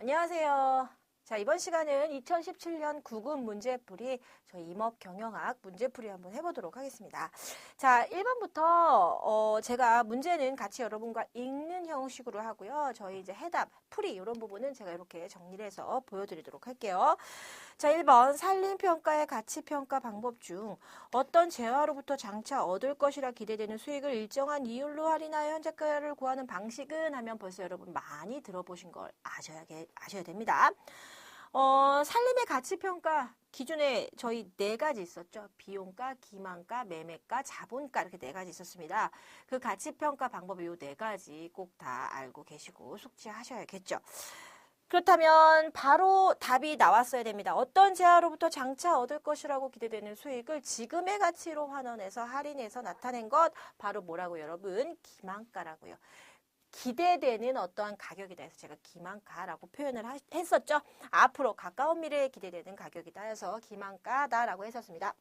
안녕하세요. 자, 이번 시간은 2017년 국은 문제풀이 저희 임업경영학 문제풀이 한번 해보도록 하겠습니다. 자, 1번부터 제가 문제는 같이 여러분과 읽는 형식으로 하고요. 저희 이제 해답, 풀이 이런 부분은 제가 이렇게 정리를 해서 보여드리도록 할게요. 자, 1번 산림평가의 가치평가 방법 중 어떤 재화로부터 장차 얻을 것이라 기대되는 수익을 일정한 이율로 할인하여 현재가를 구하는 방식은 하면 벌써 여러분 많이 들어보신 걸 아셔야 됩니다. 산림의 가치평가 기준에 저희 4가지 있었죠. 비용가, 기만가, 매매가, 자본가 이렇게 4가지 있었습니다. 그 가치평가 방법이 요 4가지 꼭 다 알고 계시고 숙지하셔야겠죠. 그렇다면 바로 답이 나왔어야 됩니다. 어떤 재화로부터 장차 얻을 것이라고 기대되는 수익을 지금의 가치로 환원해서 할인해서 나타낸 것 바로 뭐라고 여러분? 기만가라고요. 기대되는 어떠한 가격이다 해서 제가 기만가라고 표현을 했었죠. 앞으로 가까운 미래에 기대되는 가격이다 해서 기만가다라고 했었습니다.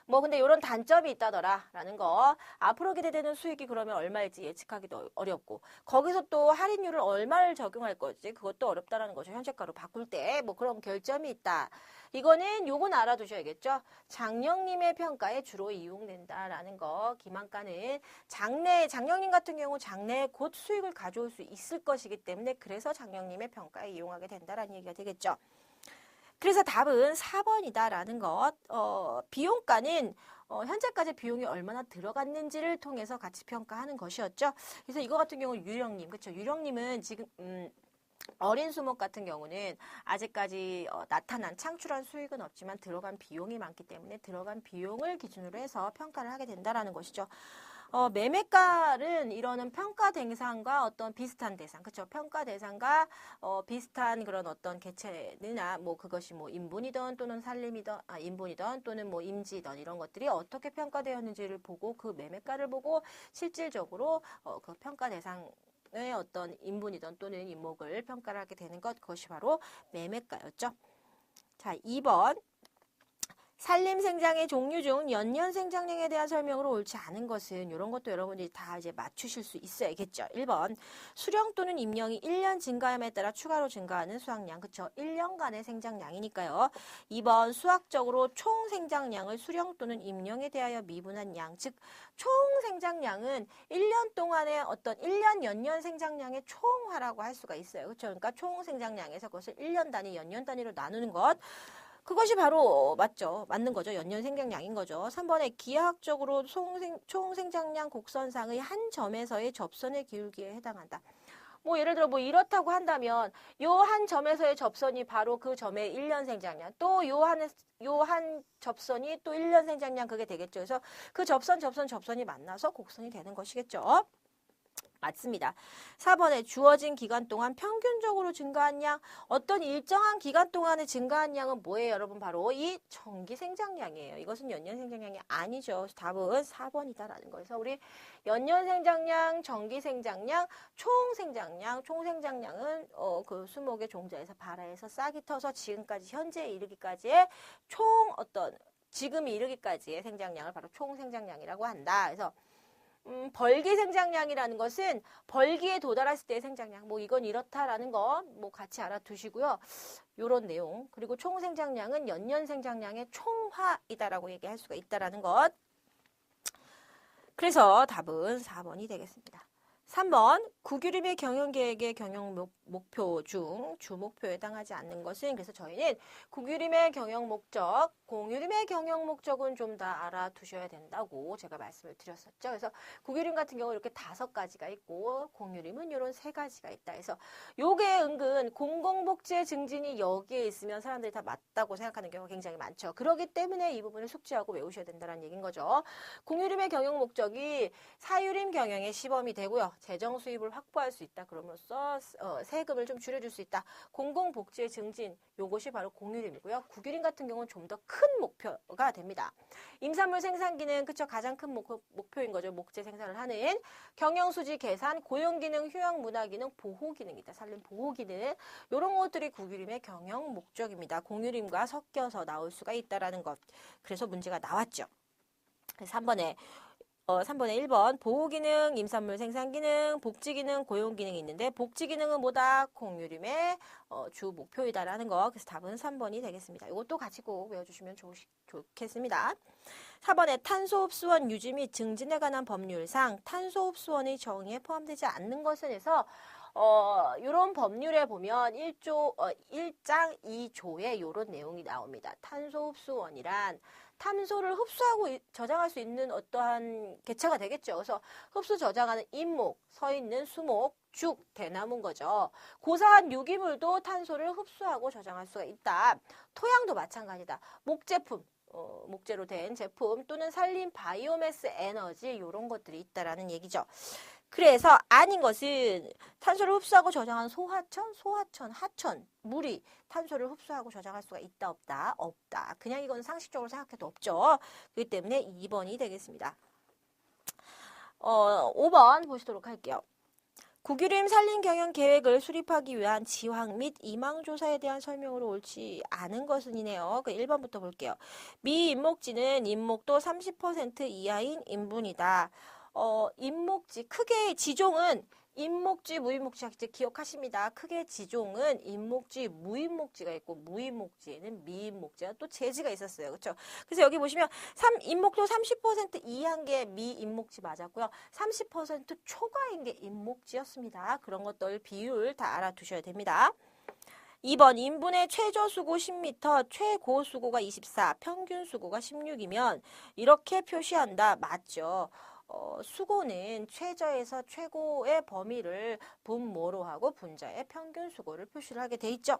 뭐 근데 이런 단점이 있다더라라는 거. 앞으로 기대되는 수익이 그러면 얼마일지 예측하기도 어렵고 거기서 또 할인율을 얼마를 적용할 거지 그것도 어렵다라는 거죠. 현재가로 바꿀 때 뭐 그런 결점이 있다. 요건 알아두셔야겠죠. 장령님의 평가에 주로 이용된다라는 거. 기만가는 장령님 같은 경우 장래에 곧 수익을 가져올 수 있을 것이기 때문에 그래서 장령님의 평가에 이용하게 된다라는 얘기가 되겠죠. 그래서 답은 4번이다라는 것. 비용가는 현재까지 비용이 얼마나 들어갔는지를 통해서 가치평가하는 것이었죠. 그래서 이거 같은 경우는 유령님, 그렇죠? 유령님은 지금 어린 수목 같은 경우는 아직까지 나타난 창출한 수익은 없지만 들어간 비용이 많기 때문에 들어간 비용을 기준으로 해서 평가를 하게 된다라는 것이죠. 매매가는 이러는 평가 대상과 어떤 비슷한 대상, 그렇죠? 평가 대상과 비슷한 그런 어떤 개체나 뭐 그것이 뭐 인분이든 또는 인분이든 또는 뭐 임지든 이런 것들이 어떻게 평가되었는지를 보고 그 매매가를 보고 실질적으로 그 평가 대상 의 어떤 인분이든 또는 인목을 평가를 하게 되는 것, 그것이 바로 매매가였죠. 자, 2번. 산림생장의 종류 중 연년생장량에 대한 설명으로 옳지 않은 것은 이런 것도 여러분들이 다 이제 맞추실 수 있어야겠죠. 1번 수령 또는 임령이 1년 증가함에 따라 추가로 증가하는 수확량, 그쵸? 1년간의 생장량이니까요. 2번 수학적으로 총 생장량을 수령 또는 임령에 대하여 미분한 양, 즉 총 생장량은 1년 동안의 어떤 1년 연년 생장량의 총화라고 할 수가 있어요. 그렇죠? 그러니까 총 생장량에서 그것을 1년 단위, 연년 단위로 나누는 것. 그것이 바로 맞는 거죠. 연년 생장량인 거죠. 3번에 기하학적으로 총 생장량 곡선상의 한 점에서의 접선의 기울기에 해당한다. 뭐 예를 들어 뭐 이렇다고 한다면 요 한 점에서의 접선이 바로 그 점의 1년 생장량, 또 요 한 접선이 또 1년 생장량 그게 되겠죠. 그래서 그 접선이 만나서 곡선이 되는 것이겠죠. 맞습니다. 4번에 주어진 기간 동안 평균적으로 증가한 양, 어떤 일정한 기간 동안에 증가한 양은 뭐예요, 여러분? 바로 이 정기 생장량이에요. 이것은 연년 생장량이 아니죠. 답은 4번이다라는 거예요. 그래서 우리 연년 생장량, 정기 생장량, 총 생장량은 그 수목의 종자에서 발아에서 싹이 터서 지금까지 현재에 이르기까지의 총 지금이 이르기까지의 생장량을 바로 총 생장량이라고 한다. 그래서 벌기 생장량이라는 것은 벌기에 도달했을 때의 생장량. 뭐 이건 이렇다라는 거 뭐 같이 알아두시고요. 요런 내용. 그리고 총 생장량은 연년 생장량의 총화이다라고 얘기할 수가 있다라는 것. 그래서 답은 4번이 되겠습니다. 3번 국유림의 경영계획의 경영 목표 중 주목표에 해당하지 않는 것은, 그래서 저희는 국유림의 경영 목적, 공유림의 경영 목적은 좀 다 알아두셔야 된다고 제가 말씀을 드렸었죠. 그래서 국유림 같은 경우 이렇게 5가지가 있고 공유림은 이런 3가지가 있다 해서 요게 은근 공공복지의 증진이 여기에 있으면 사람들이 다 맞다고 생각하는 경우가 굉장히 많죠. 그렇기 때문에 이 부분을 숙지하고 외우셔야 된다는 얘기인 거죠. 공유림의 경영 목적이 사유림 경영의 시범이 되고요. 재정 수입을 확보할 수 있다. 그럼으로써 세금을 좀 줄여줄 수 있다. 공공복지의 증진, 요것이 바로 공유림이고요. 국유림 같은 경우는 좀 더 큰 목표가 됩니다. 임산물 생산기능, 그쵸? 가장 큰 목표인 거죠. 목재 생산을 하는 경영수지 계산, 고용기능, 휴양문화기능, 보호기능이다. 산림 보호기능, 요런 것들이 국유림의 경영 목적입니다. 공유림과 섞여서 나올 수가 있다라는 것. 그래서 문제가 나왔죠. 그래서 3번에 3번에 1번 보호기능, 임산물 생산기능, 복지기능, 고용기능이 있는데 복지기능은 뭐다? 공유림의 주 목표이다라는 거. 그래서 답은 3번이 되겠습니다. 이것도 같이 꼭 외워주시면 좋겠습니다. 4번에 탄소흡수원 유지 및 증진에 관한 법률상 탄소흡수원의 정의에 포함되지 않는 것은 해서 이런 법률에 보면 1장 2조에 이런 내용이 나옵니다. 탄소흡수원이란 탄소를 흡수하고 저장할 수 있는 어떠한 개체가 되겠죠. 그래서 흡수 저장하는 잇목, 서 있는 수목, 죽, 대나무인 거죠. 고사한 유기물도 탄소를 흡수하고 저장할 수가 있다. 토양도 마찬가지다. 목제품, 목재로 된 제품 또는 산림 바이오매스 에너지 이런 것들이 있다라는 얘기죠. 그래서 아닌 것은 탄소를 흡수하고 저장한 소하천, 하천, 물이 탄소를 흡수하고 저장할 수가 있다, 없다? 없다. 그냥 이건 상식적으로 생각해도 없죠. 그렇기 때문에 2번이 되겠습니다. 5번 보시도록 할게요. 국유림 산림 경영 계획을 수립하기 위한 지황 및 이망 조사에 대한 설명으로 옳지 않은 것은이네요. 그 1번부터 볼게요. 미인목지는 인목도 30% 이하인 인분이다. 인목지 크게 지종은 인목지, 무인목지 기억하십니다. 크게 지종은 인목지, 무인목지가 있고 무인목지에는 미인목지가 또 재지가 있었어요. 그렇죠? 그래서 여기 보시면 인목도 30% 이하인 게 미인목지 맞았고요. 30% 초과인 게 인목지였습니다. 그런 것들 비율 다 알아두셔야 됩니다. 2번 인분의 최저 수고 10m, 최고 수고가 24, 평균 수고가 16이면 이렇게 표시한다. 맞죠? 수고는 최저에서 최고의 범위를 분모로 하고 분자의 평균 수고를 표시를 하게 돼 있죠.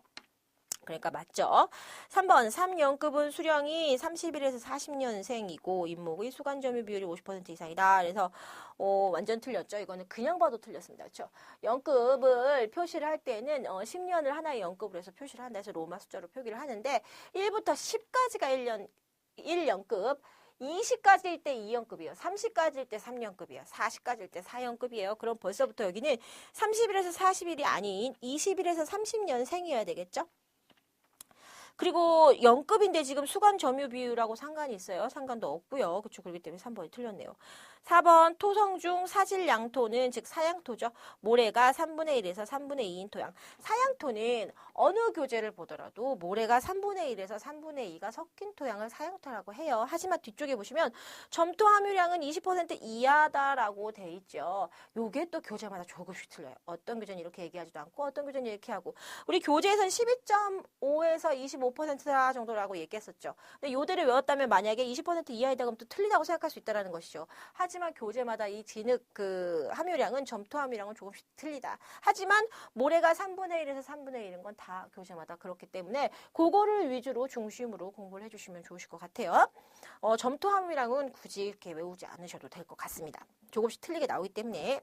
그러니까 맞죠. 3번 3연급은 수령이 31에서 40년생이고 인목의 수간 점유 비율이 50% 이상이다. 그래서 완전 틀렸죠. 이거는 그냥 봐도 틀렸습니다. 그렇죠? 연급을 표시를 할 때는 10년을 하나의 연급으로 해서 표시를 한다 해서 로마 숫자로 표기를 하는데 1부터 10까지가 1연급 20까지일 때 2연급이에요. 30까지일 때 3연급이에요. 40까지일 때 4연급이에요. 그럼 벌써부터 여기는 30일에서 40일이 아닌 20일에서 30년생이어야 되겠죠? 그리고 연급인데 지금 수간 점유 비율하고 상관이 있어요. 상관도 없고요. 그렇죠. 그렇기 때문에 3번이 틀렸네요. 4번 토성 중 사질 양토는 즉 사양토죠. 모래가 3분의 1에서 3분의 2인 토양. 사양토는 어느 교재를 보더라도 모래가 3분의 1에서 3분의 2가 섞인 토양을 사양토라고 해요. 하지만 뒤쪽에 보시면 점토 함유량은 20% 이하다라고 돼 있죠. 요게 또 교재마다 조금씩 틀려요. 어떤 교재는 이렇게 얘기하지도 않고 어떤 교재는 이렇게 하고 우리 교재에서는 12.5에서 25% 정도라고 얘기했었죠. 근데 요대를 외웠다면 만약에 20% 이하이다 그러면 또 틀리다고 생각할 수 있다는 것이죠. 하지만 교재마다 이 진흙 함유량은 점토 함유량은 조금씩 틀리다. 하지만 모래가 3분의 1에서 3분의 1인 건 다 교재마다 그렇기 때문에 그거를 위주로 중심으로 공부를 해주시면 좋으실 것 같아요. 점토 함유량은 굳이 이렇게 외우지 않으셔도 될 것 같습니다. 조금씩 틀리게 나오기 때문에